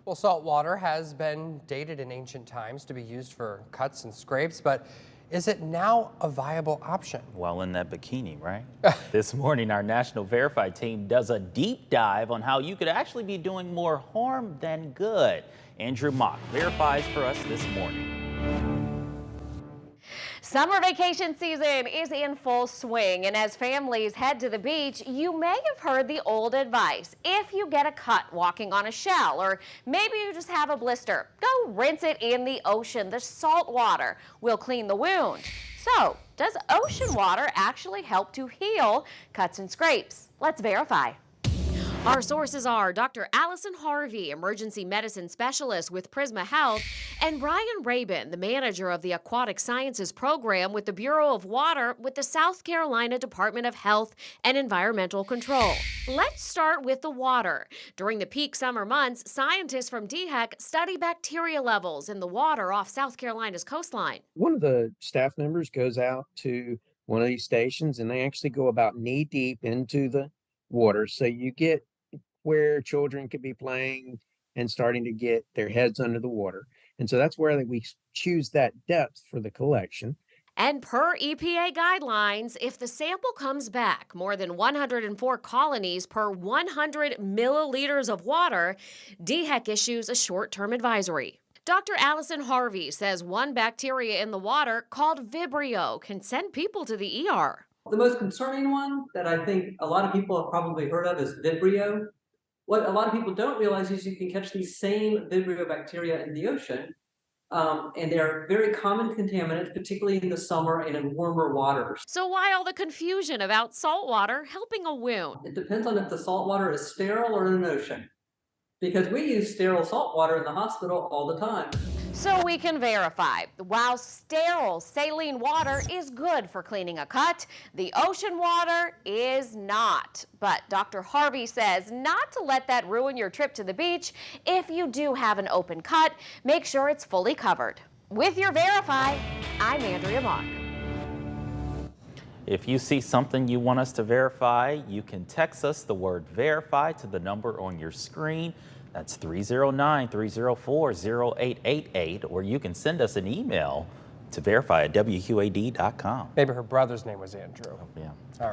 Well, salt water has been dated in ancient times to be used for cuts and scrapes, but is it now a viable option? Well, in that bikini, right? This morning, our National Verify team does a deep dive on how you could actually be doing more harm than good. Andrew Mock verifies for us this morning. Summer vacation season is in full swing, and as families head to the beach, you may have heard the old advice. If you get a cut walking on a shell, or maybe you just have a blister, go rinse it in the ocean. The salt water will clean the wound. So, does ocean water actually help to heal cuts and scrapes? Let's verify. Our sources are Dr. Allison Harvey, emergency medicine specialist with Prisma Health, and Brian Rabin, the manager of the Aquatic Sciences program with the Bureau of Water with the South Carolina Department of Health and Environmental Control. Let's start with the water. During the peak summer months, scientists from DHEC study bacteria levels in the water off South Carolina's coastline. One of the staff members goes out to one of these stations and they actually go about knee deep into the water. So you get where children could be playing and starting to get their heads under the water. And so that's where we choose that depth for the collection. And per EPA guidelines, if the sample comes back more than 104 colonies per 100 milliliters of water, DHEC issues a short-term advisory. Dr. Allison Harvey says one bacteria in the water called Vibrio can send people to the ER. The most concerning one that I think a lot of people have probably heard of is Vibrio. What a lot of people don't realize is you can catch these same Vibrio bacteria in the ocean, and they're very common contaminants, particularly in the summer and in warmer waters. So why all the confusion about salt water helping a wound? It depends on if the salt water is sterile or in an ocean, because we use sterile salt water in the hospital all the time. So we can verify, while sterile saline water is good for cleaning a cut, the ocean water is not. But Dr. Harvey says not to let that ruin your trip to the beach. If you do have an open cut, make sure it's fully covered. With your Verify, I'm Andrea Mock. If you see something you want us to verify, you can text us the word verify to the number on your screen. That's 309-304-0888, or you can send us an email to verify@wqad.com. Maybe her brother's name was Andrew. Yeah. All right.